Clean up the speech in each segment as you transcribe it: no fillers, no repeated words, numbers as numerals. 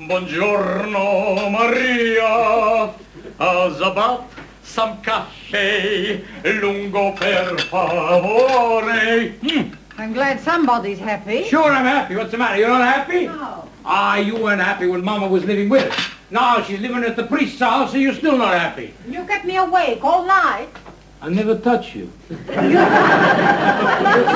Buongiorno, Maria. How's about some caffè lungo per favore? I'm glad somebody's happy. Sure, I'm happy. What's the matter? You're not happy? No. Ah, you weren't happy when Mama was living with us. Now she's living at the priest's house, so you're still not happy. You kept me awake all night. I never touch you. You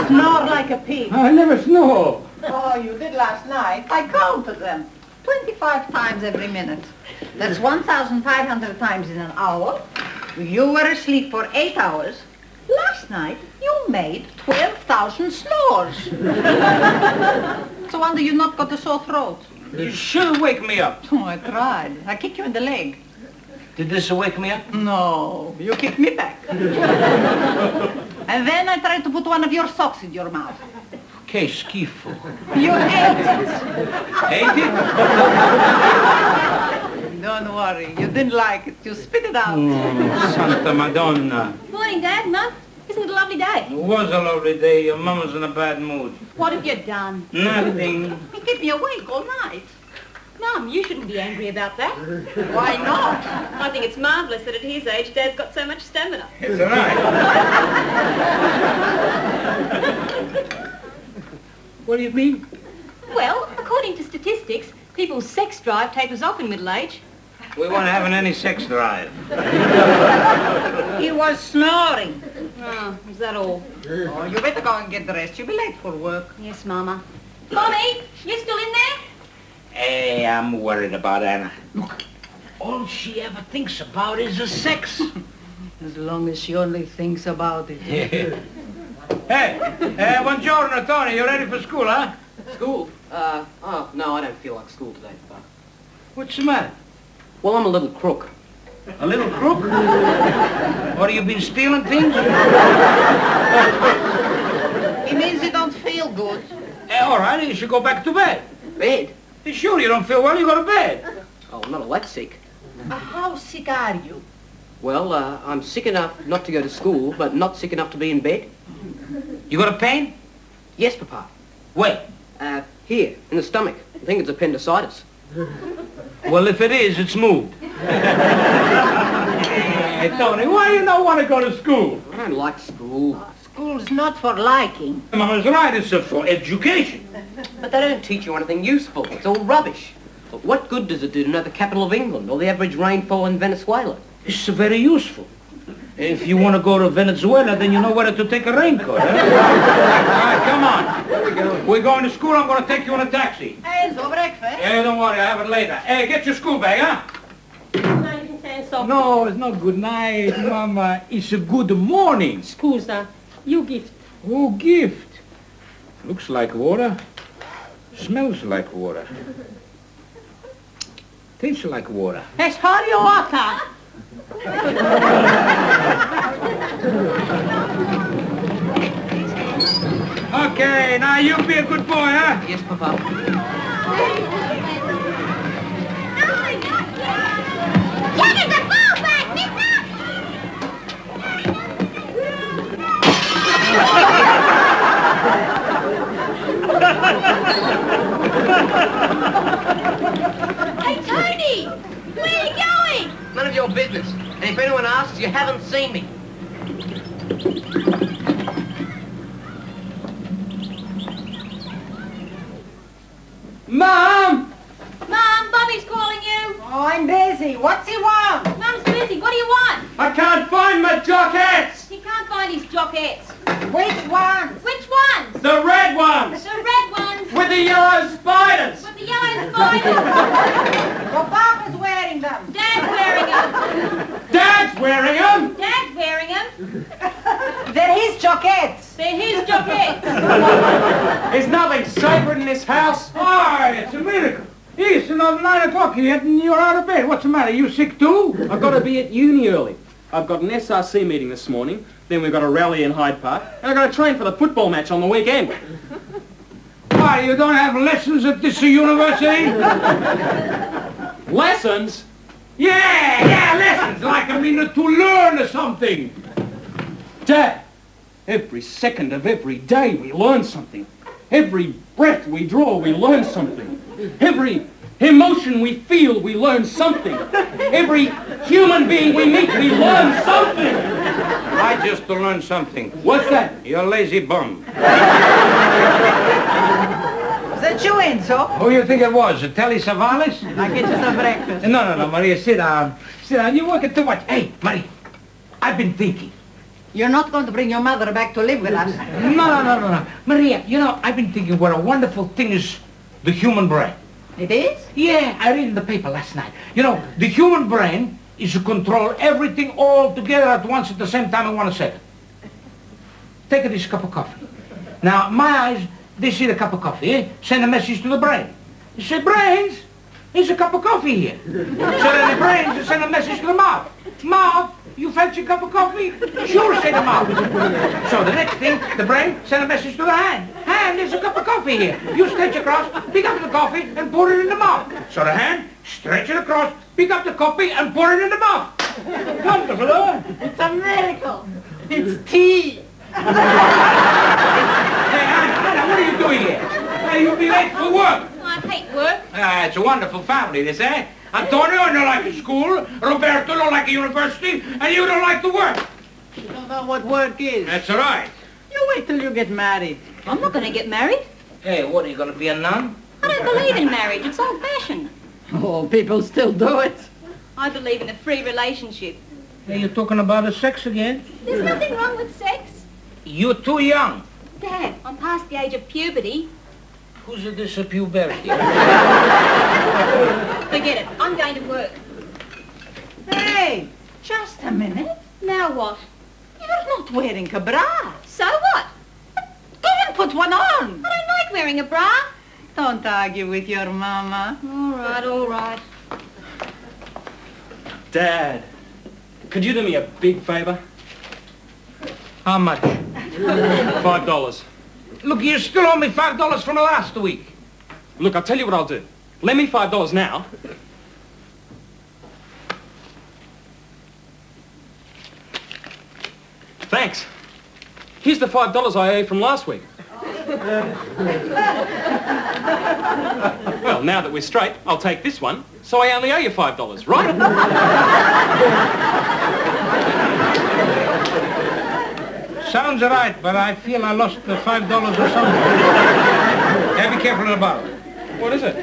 snore like a pig. I never snore. Oh, you did last night. I counted them. 25 times every minute. That's 1,500 times in an hour. You were asleep for 8 hours. Last night, you made 12,000 snores. It's a wonder you not got a sore throat. You should wake me up. Oh, I tried. I kicked you in the leg. Did this wake me up? No, you kicked me back. And then I tried to put one of your socks in your mouth. Que schifo. You ate it. Ate it? Don't worry, you didn't like it. You spit it out. Oh, Santa Madonna. Morning, Dad, Mum. Isn't it a lovely day? It was a lovely day. Your Mama's in a bad mood. What have you done? Nothing. You kept me awake all night. Mum, you shouldn't be angry about that. Why not? I think it's marvellous that at his age, Dad's got so much stamina. It's all right. What do you mean? Well, according to statistics, people's sex drive tapers off in middle age. We weren't having any sex drive. He was snoring. Oh, is that all? Oh, you better go and get dressed. You'll be late for work. Yes, Mama. Mommy, you still in there? Hey, I'm worried about Anna. Look, all she ever thinks about is the sex. As long as she only thinks about it. Yeah. Hey, buongiorno, Tony. You ready for school, huh? School? No, I don't feel like school today, Papa. What's the matter? Well, I'm a little crook. A little crook? What, you been stealing things? It means you don't feel good. All right, you should go back to bed. Bed? Sure, you don't feel well, you go to bed. Oh, I'm not all that sick. How sick are you? Well, I'm sick enough not to go to school, but not sick enough to be in bed. You got a pain? Yes, Papa. Where? Here, in the stomach. I think it's appendicitis. Well, if it is, it's moved. Hey, Tony, why do you not want to go to school? I don't like school. School's not for liking. Mama's right, it's for education. But they don't teach you anything useful. It's all rubbish. But what good does it do to know the capital of England or the average rainfall in Venezuela? It's very useful. If you want to go to Venezuela, then you know whether to take a raincoat. Huh? All right, come on. Where are we going? We're going to school. I'm going to take you in a taxi. Hey, so breakfast. Hey, don't worry. I have it later. Hey, get your school bag, huh? No, it's not good night, Mama. It's a good morning. Scusa, you gift. Oh, gift. Looks like water. Smells like water. Tastes like water. It's hot water. Okay, now you be a good boy, huh? Yes, Papa. Hey, Tony! Where are you going? None of your business. And if anyone asks, you haven't seen me. Mom! Mum, Bobby's calling you. Oh, I'm busy. What's he want? Mum's busy. What do you want? I can't find my jockets! He can't find his jockets. Which one? Which ones? The red ones! The red ones With the yellow spiders! with the yellow spiders. Your papa's wearing them. Dad's wearing them. Dad's wearing them! Dad's wearing them. They're his jackets. They're his jockets. Is nothing sacred in this house? Why, it's a miracle. It's another 9 o'clock yet and you're out of bed. What's the matter? You sick too? I've got to be at uni early. I've got an SRC meeting this morning, then we've got a rally in Hyde Park, and I've got to train for the football match on the weekend. Why, you don't have lessons at this university? Lessons? Yeah, lessons, like I mean to learn something. Dad, every second of every day we learn something. Every breath we draw, we learn something. Every Emotion we feel, we learn something. Every human being we meet, we learn something. I just learned something. What's that? You're a lazy bum. Is that you, Enzo? Who you think it was? Telly Savalas? I get you some breakfast. No, Maria, sit down. Sit down. You're working too much. Hey, Maria, I've been thinking. You're not going to bring your mother back to live with us. No. Maria, you know, I've been thinking what a wonderful thing is the human brain. It is? Yeah, I read in the paper last night. You know, the human brain is to control everything all together at once at the same time in 1 second. Take this cup of coffee. Now, my eyes, they see the cup of coffee, eh? Send a message to the brain. You say, brains, there's a cup of coffee here. So then the brains send a message to the mouth. Mouth, you fancy a cup of coffee? Sure, say the mouth. So the next thing, the brain send a message to the hand. Hand, there's a cup of coffee here. You stretch across, pick up the coffee, and pour it in the mouth. So the hand, stretch it across, pick up the coffee, and pour it in the mouth. Wonderful, huh? It's a miracle. It's tea. Hey, Anna, what are you doing here? Hey, you'll be late for work. I hate work. It's a wonderful family, this, eh? Antonio don't like the school, Roberto don't like the university, and you don't like the work. You don't know what work is. That's right. You wait till you get married. I'm not going to get married. Hey, what, are you going to be a nun? I don't believe in marriage. It's old-fashioned. Oh, people still do it. I believe in a free relationship. Hey, you're talking about the sex again? There's nothing wrong with sex. You're too young. Dad, I'm past the age of puberty. Who's this puberty? Forget it. I'm going to work. Hey, just a minute. Now what? You're not wearing a bra. So what? Go and put one on. I don't like wearing a bra. Don't argue with your mama. All right. Dad, could you do me a big favour? How much? $5. Look, you still owe me $5 from last week. Look, I'll tell you what I'll do. Lend me $5 now. Thanks. Here's the $5 I owe you from last week. Well, now that we're straight, I'll take this one, so I only owe you $5, right? Sounds right, but I feel I lost the $5 or something. Hey, be careful in the bottle. What is it?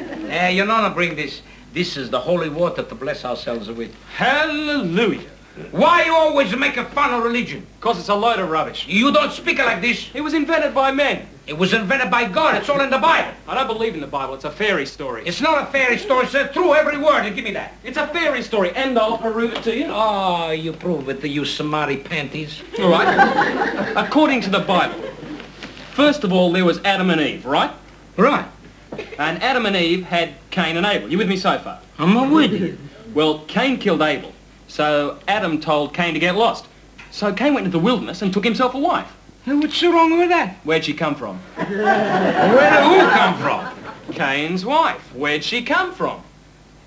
Your Nonna bring this. This is the holy water to bless ourselves with. Hallelujah. Why you always making fun of religion? Because it's a load of rubbish. You don't speak it like this. It was invented by men. It was invented by God. It's all in the Bible. I don't believe in the Bible. It's a fairy story. It's not a fairy story. It's true, every word. Give me that. It's a fairy story, and I'll prove it to you. Oh, you prove it to you Samari panties. All right. According to the Bible, first of all, there was Adam and Eve, right? Right. And Adam and Eve had Cain and Abel. You with me so far? I'm with you. Well, Cain killed Abel, so Adam told Cain to get lost. So Cain went into the wilderness and took himself a wife. Hey, what's so wrong with that? Where'd she come from? Where did who come from? Cain's wife. Where'd she come from?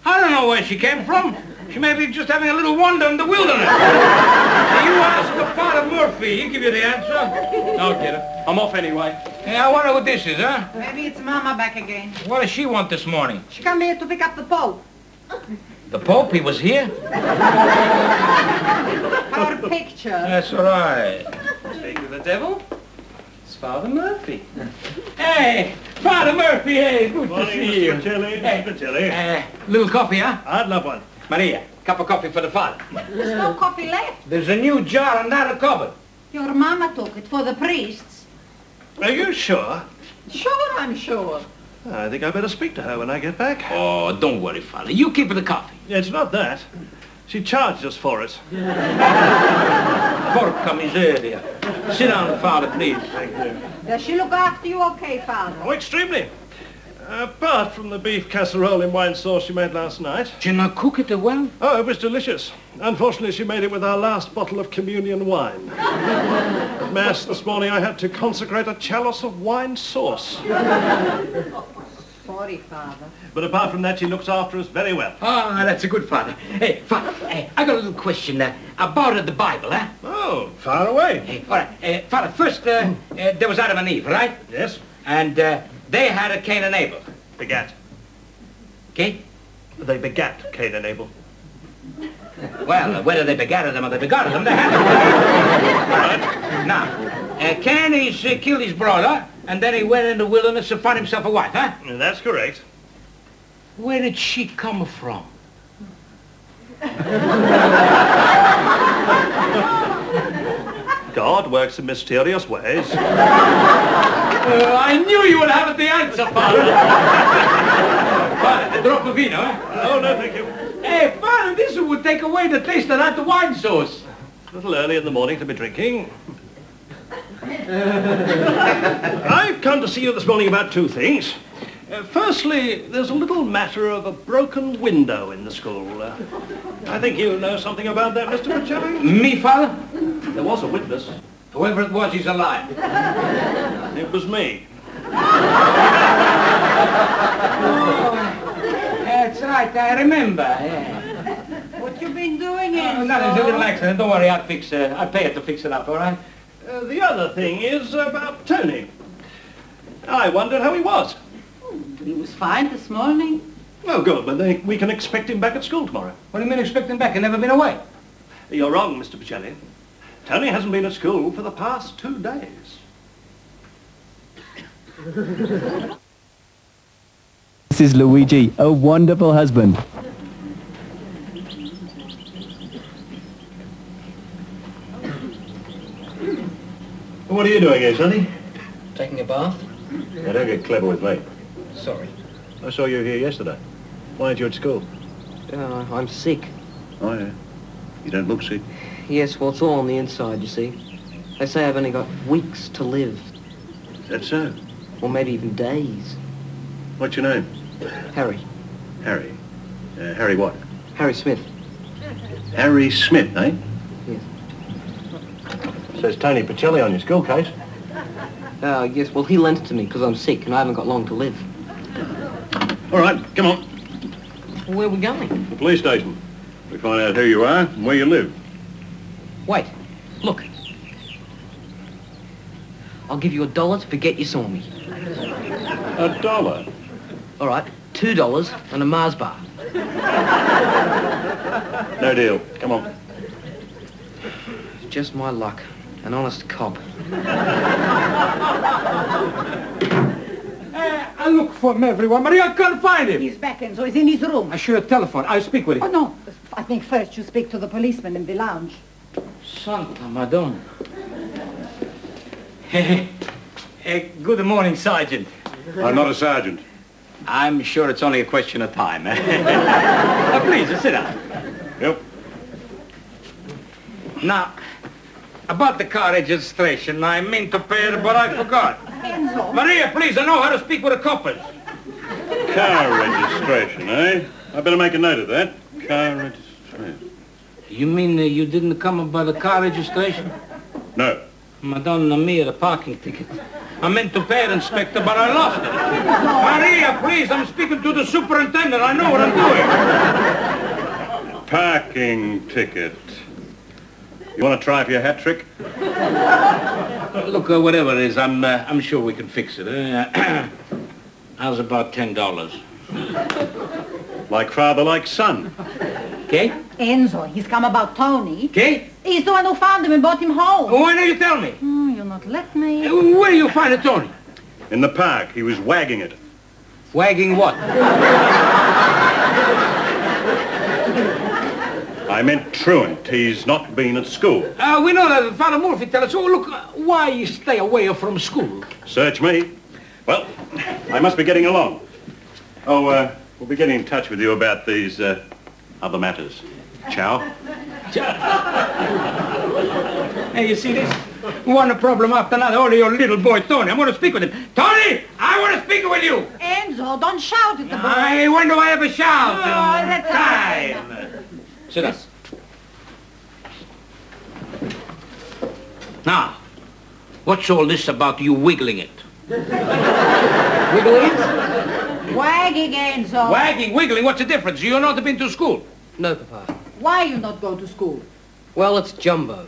I don't know where she came from. She may be just having a little wander in the wilderness. You ask the Father Murphy. He'll give you the answer. I'll get it. I'm off anyway. Hey, I wonder what this is, huh? Maybe it's Mama back again. What does she want this morning? She come here to pick up the Pope. The Pope, he was here? Our picture. That's right. Speak of the devil. It's Father Murphy. Hey, Father Murphy, hey, good to see you. Mr. Chili. Little coffee, huh? I'd love one. Maria, cup of coffee for the father. There's no coffee left. There's a new jar in that cupboard. Your mama took it for the priests. Are you sure? Sure, I'm sure. I think I better speak to her when I get back. Oh, don't worry, father. You keep the coffee. It's not that. She charged us for it. Porca miseria. Sit down, father, please. Thank you. Does she look after you okay, Father? Oh, extremely. Apart from the beef casserole in wine sauce she made last night. Did you not cook it well? Oh, it was delicious. Unfortunately, she made it with our last bottle of communion wine. At Mass this morning, I had to consecrate a chalice of wine sauce. Sorry, Father. But apart from that, she looks after us very well. Ah, that's a good father. Hey, father, I got a little question about the Bible, huh? Oh, far away. Hey, all right, father, first, there was Adam and Eve, right? Yes, And they had a Cain and Abel. begat. Okay? They begat Cain and Abel. Well, whether they begatted them or they begot them, they had them. Now, Cain, he's killed his brother, and then he went in the wilderness to find himself a wife, huh? That's correct. Where did she come from? God works in mysterious ways. I knew you would have the answer, Father. Father, a drop of vino, eh? Oh, no, thank you. Hey, Father, this would take away the taste of that wine sauce. A little early in the morning to be drinking. I've come to see you this morning about two things. Firstly, there's a little matter of a broken window in the school. I think you know something about that, Mr. Pacelli? Me, Father? There was a witness. Whoever it was, he's alive. It was me. That's right, I remember. Yeah. What you been doing, Oh, Enzo? nothing, it's a little accident. Don't worry, I'll pay it to fix it up, all right? The other thing is about Tony. I wondered how he was. He was fine this morning. Oh, good, but we can expect him back at school tomorrow. What do you mean expecting back? I've never been away. You're wrong, Mr. Pacelli. Tony hasn't been at school for the past 2 days. This is Luigi, a wonderful husband. What are you doing here, Sonny? Taking a bath? Now, don't get clever with me. Sorry. I saw you here yesterday. Why aren't you at school? I'm sick. Oh, yeah. You don't look sick. Yes, well, it's all on the inside, you see. They say I've only got weeks to live. Is that so? Or maybe even days. What's your name? Harry. Harry. Harry what? Harry Smith. Harry Smith, eh? Yes. Says Tony Pacelli on your school case. Yes, well, he lent it to me because I'm sick and I haven't got long to live. All right, come on. Where are we going? The police station. We find out who you are and where you live. Wait. Look. I'll give you $1 to forget you saw me. $1? All right, $2 and a Mars bar. No deal. Come on. Just my luck. An honest cob. I look for him everywhere, Maria, I can't find him. He's back, Enzo. He's in his room. I should have telephoned. I'll speak with him. Oh, no. I think first you speak to the policeman in the lounge. Santa Madonna. Good morning, Sergeant. I'm not a sergeant. I'm sure it's only a question of time. Please, sit down. Yep. Now, about the car registration, I meant to pay it, but I forgot. Enzo. Maria, please, I know how to speak with the coppers. Car registration, eh? I better make a note of that. Car registration. You mean you didn't come by the car registration? No. Madonna mia, the parking ticket. I meant to pay it, Inspector, but I lost it. Maria, please, I'm speaking to the superintendent. I know what I'm doing. Parking ticket. You want to try for your hat trick? Look, whatever it is, I'm sure we can fix it. How's about $10? Like father, like son. Okay? Enzo, he's come about Tony. Okay? He's the one who found him and brought him home. Why don't you tell me? Oh, you'll not let me. Where do you find it, Tony? In the park, he was wagging it. Wagging what? I meant truant. He's not been at school. We know that Father Murphy tell us. Oh, look, why you stay away from school? Search me. Well, I must be getting along. Oh, we'll be getting in touch with you about these other matters. Ciao. Hey, you see this? One problem after another. Only your little boy, Tony. I want to speak with him. Tony, I want to speak with you. Enzo, don't shout at the boy. Hey, when do I ever shout? Oh, that's Time. Sit down. Now, what's all this about you wiggling it? Wiggling it? Wagging, Enzo. Wagging, wiggling, what's the difference? You're not been to school. No, Papa. Why you not go to school? Well, it's Jumbo.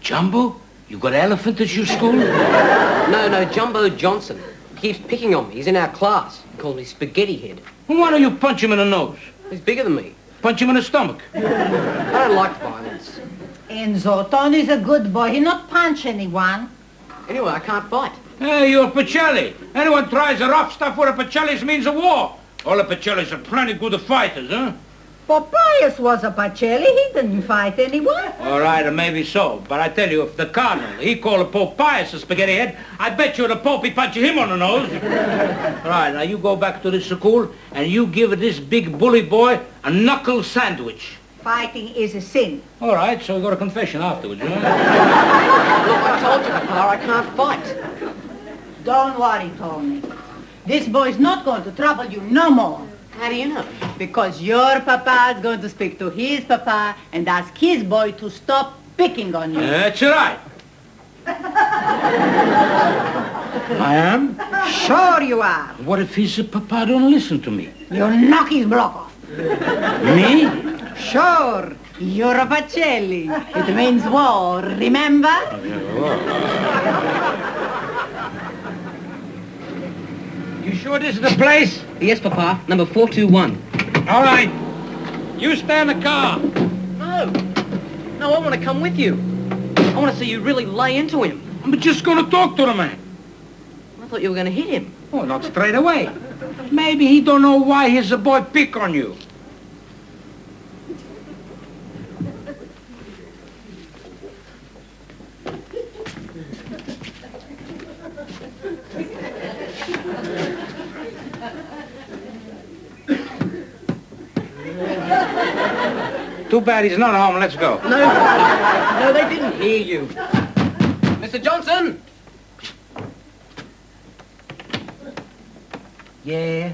Jumbo? You got elephant at your school? No, Jumbo Johnson. keeps picking on me. He's in our class. He calls me Spaghetti Head. Why don't you punch him in the nose? He's bigger than me. Punch him in the stomach. I don't like violence. Enzo, Tony's a good boy. He not punch anyone. Anyway, I can't fight. Hey, you're a Pacelli. Anyone tries the rough stuff with a Pacellis means a war. All the Pacellis are plenty good fighters, huh? Popius was a Pacelli. He didn't fight anyone. All right, maybe so. But I tell you, if the Cardinal, he called Pope Pius a spaghetti head, I bet you the Pope, he punch him on the nose. All right, now you go back to the school and you give this big bully boy a knuckle sandwich. Fighting is a sin. All right, so you got a confession afterwards, huh? Look, I told you, Papa, I can't fight. Don't worry, Tony. This boy's not going to trouble you no more. How do you know? Because your papa is going to speak to his papa and ask his boy to stop picking on you. That's right. I am? Sure you are. What if his papa don't listen to me? You'll knock his block off. Me? Sure. You're a Pacelli. It means war, remember? You sure this is the place? Yes, Papa. Number 421. All right. You stay in the car. No. No, I want to come with you. I want to see you really lay into him. I'm just going to talk to the man. I thought you were going to hit him. Oh, not straight away. Maybe he don't know why his boy pick on you. Too bad he's not home. Let's go. No, they didn't hear you. Mr. Johnson! Yeah,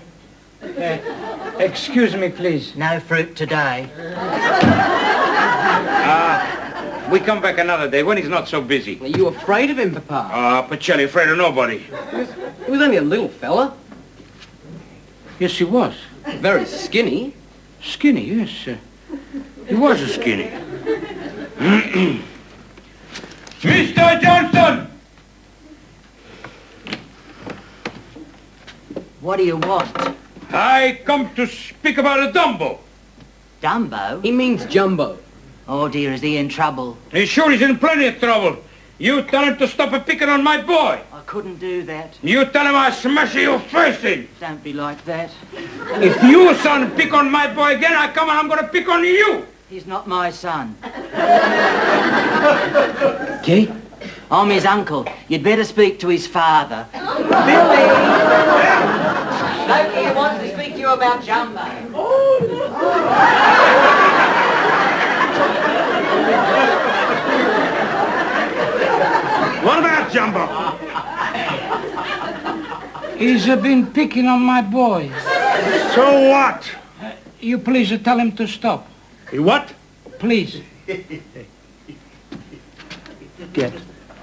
Excuse me, please. no fruit today. We come back another day when he's not so busy. Are you afraid of him, Papa? Pacelli, afraid of nobody. He was only a little fella. Yes, he was. Very skinny. Skinny, yes. He was a skinny. Mr. Johnson! What do you want? I come to speak about a Dumbo. Dumbo? He means Jumbo. Oh dear, is he in trouble? He's sure he's in plenty of trouble. You tell him to stop picking on my boy. I couldn't do that. You tell him I'll smash your face in. Don't be like that. If you, son, pick on my boy again, I come and I'm going to pick on you. He's not my son. Okay? I'm his uncle. You'd better speak to his father. Billy! Loki wants to speak to you about Jumbo. What about Jumbo? He's been picking on my boy. So what? You please tell him to stop. He what? Please. Get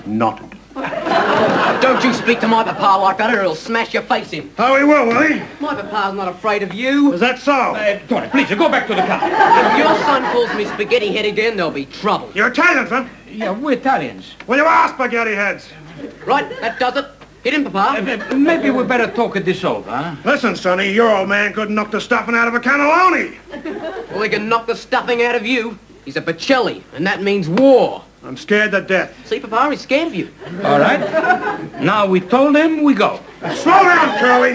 knotted. Don't you speak to my papa like that or he'll smash your face in. Oh, he will he? My papa's not afraid of you. Is that so? Tony, please, go back to the car. If your son calls me spaghetti head again, there'll be trouble. You're Italian, son? Yeah, we're Italians. Well, you are spaghetti heads. Right, that does it. Hit him, Papa. Maybe we better talk this over, huh? Listen, Sonny, your old man couldn't knock the stuffing out of a cannelloni. Well, he can knock the stuffing out of you. He's a Pacelli, and that means war. I'm scared to death. See, Papa, he's scared of you. All right. Now we told him, we go. Slow down, Curly.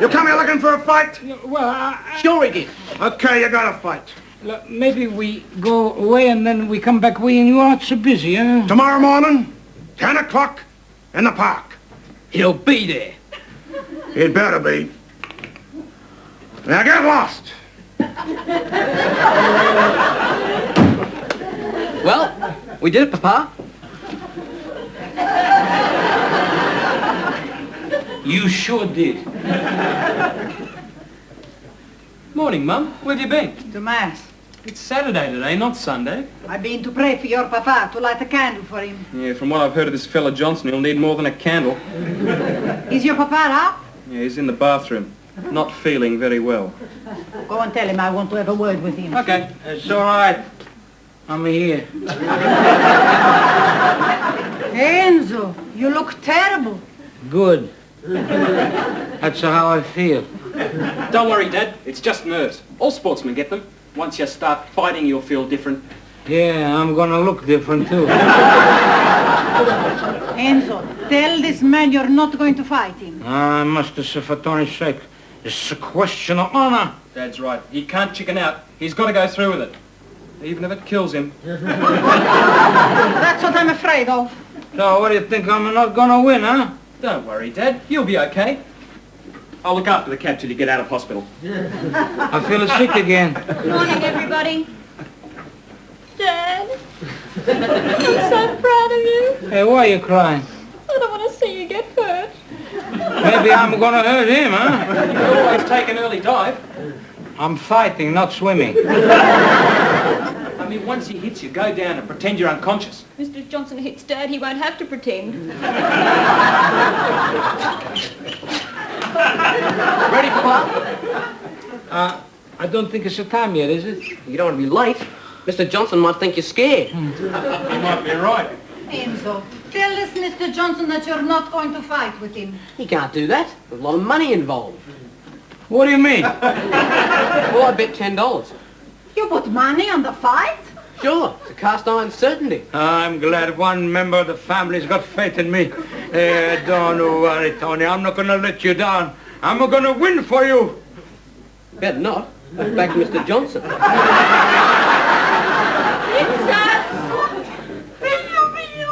You come here looking for a fight? Well, Sure he did. Okay, you got to fight. look, maybe we go away and then we come back when you aren't so busy, huh? Tomorrow morning, 10 o'clock, in the park. He'll be there. He'd better be. Now get lost. Well, we did it, Papa. You sure did. Morning, Mum. Where have you been? To Mass. It's Saturday today, not Sunday. I've been to pray for your papa, to light a candle for him. Yeah, from what I've heard of this fella Johnson, he'll need more than a candle. Is your papa up? Yeah, he's in the bathroom. Not feeling very well. Go and tell him I want to have a word with him. Okay. It's all right. I'm here. Enzo, you look terrible. Good. That's how I feel. Don't worry, Dad. It's just nerves. All sportsmen get them. Once you start fighting, you'll feel different. Yeah, I'm gonna look different too. Enzo, tell this man you're not going to fight him. Master, for Tony's sake, it's a question of honor. Dad's right. He can't chicken out. He's got to go through with it. Even if it kills him. That's what I'm afraid of. So what do you think, I'm not gonna win, huh? Don't worry, Dad. You'll be okay. I'll look after the cat till you get out of hospital. I feel sick again. Good morning, everybody. Dad, I'm so proud of you. Hey, why are you crying? I don't want to see you get hurt. Maybe I'm gonna hurt him, huh? You always take an early dive. I'm fighting, not swimming. I mean, once he hits you, go down and pretend you're unconscious. Mr. Johnson hits Dad, he won't have to pretend. Ready, Papa? I don't think it's the time yet, is it? You don't want to be late. Mr. Johnson might think you're scared. You might be right. Enzo, tell this Mr. Johnson that you're not going to fight with him. He can't do that. There's a lot of money involved. What do you mean? Well, I bet $10. You put money on the fight? Sure, it's a cast iron certainty. I'm glad one member of the family's got faith in me. Don't worry, Tony. I'm not gonna let you down. I'm gonna win for you. Better not. Back to Mr. Johnson.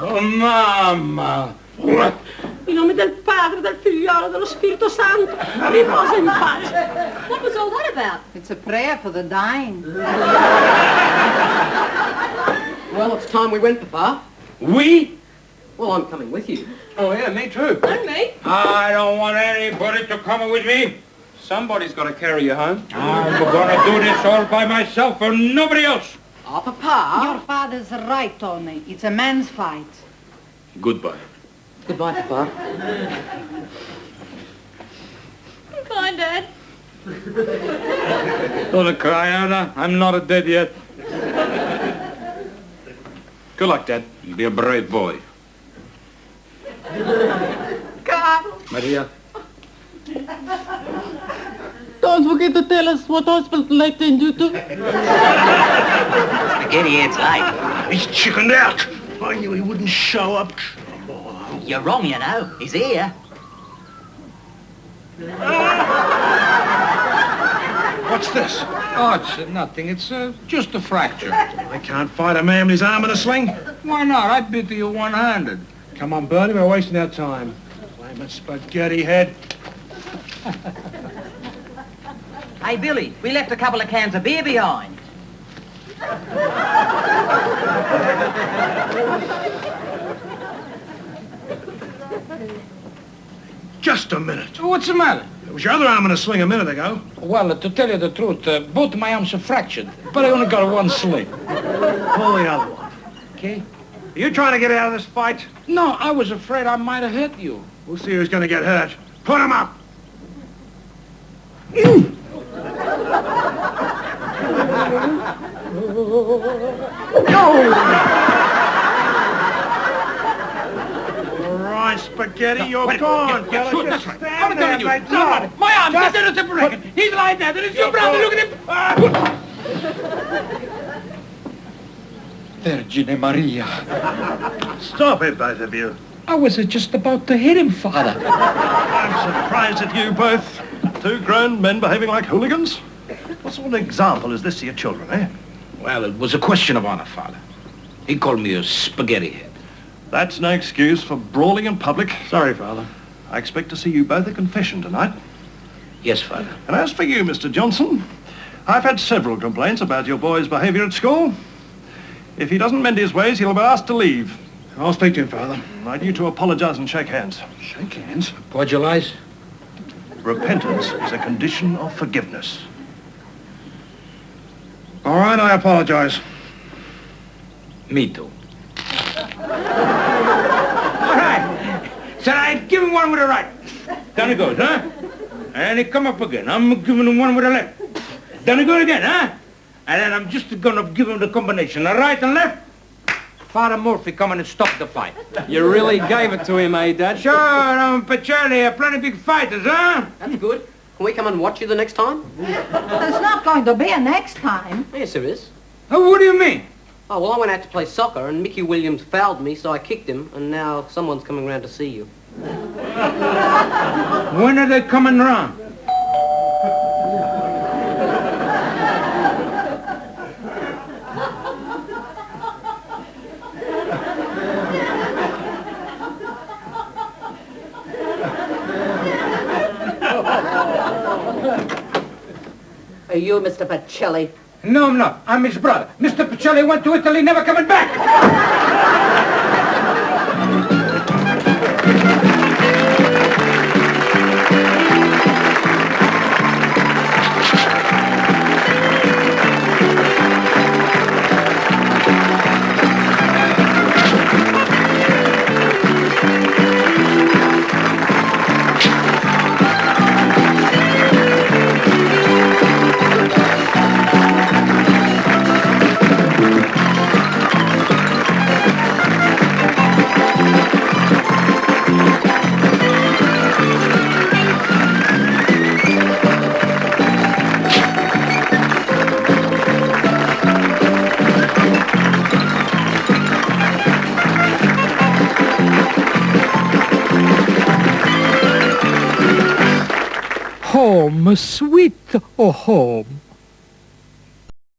Oh, mamma. What? In nome del Padre, del Figliolo, dello Spirito Santo, riposa in pace. What was all that about? It's a prayer for the dying. Well, it's time we went, Papa. We? Well, I'm coming with you. Oh, yeah, me too. And me? I don't want anybody to come with me. Somebody's got to carry you home. I'm gonna do this all by myself and nobody else. Oh, Papa. Your father's right, Tony. It's a man's fight. Goodbye. Goodbye, Papa. Bye, Dad. Don't cry, Anna. I'm not dead yet. Good luck, Dad. You'll be a brave boy. Carl. Maria. Don't forget to tell us what hospital late in you to. Spaghetti Head's late. He's chickened out. I knew he wouldn't show up. You're wrong, you know. He's here. What's this? Oh, it's nothing. It's just a fracture. I can't fight a man with his arm in a sling. Why not? I beat you one-handed. Come on, Bernie, we're wasting our time. Blame it, spaghetti head. Hey, Billy, we left a couple of cans of beer behind. Just a minute. What's the matter? It was your other arm in a sling a minute ago. Well, to tell you the truth, both my arms are fractured, but I only got one sling. Pull the other one. Okay? Are you trying to get out of this fight? No, I was afraid I might have hurt you. We'll see who's going to get hurt. Put him up. All right, spaghetti, you're gone. Yeah, fella. shoot, that's Just right. stand I'm telling you. there, No, mate. no, my arm, Just just a record. He's like that. That is your brother. Look at him. Virgine Maria. Stop it, both of you. I was just about to hit him, Father. I'm surprised at you both. Two grown men behaving like hooligans. What sort of example is this to your children, eh? Well, it was a question of honor, Father. He called me a spaghetti head. That's no excuse for brawling in public. Sorry, Father. I expect to see you both at confession tonight. Yes, Father. And as for you, Mr. Johnson, I've had several complaints about your boy's behaviour at school. If he doesn't mend his ways, he'll be asked to leave. I'll speak to him, Father. I'd you to apologise and shake hands. Shake hands? Apologize? Repentance is a condition of forgiveness. All right, I apologise. Me too. All right. So I give him one with the right. Down he goes, huh? And he come up again. I'm giving him one with the left. Down he goes again, huh? And then I'm just gonna give him the combination, the right and left. Father Murphy coming and stop the fight. You really gave it to him, eh, Dad? Sure, Pacelli, plenty big fighters, huh? That's good. Can we come and watch you the next time? There's not going to be a next time. Yes, there is. Oh, what do you mean? Oh, well, I went out to play soccer, and Mickey Williams fouled me, so I kicked him, and now someone's coming round to see you. When are they coming round? Are you Mr. Pacelli? No, I'm not. I'm his brother. Mr. Pacelli went to Italy, never coming back. Home, sweet home.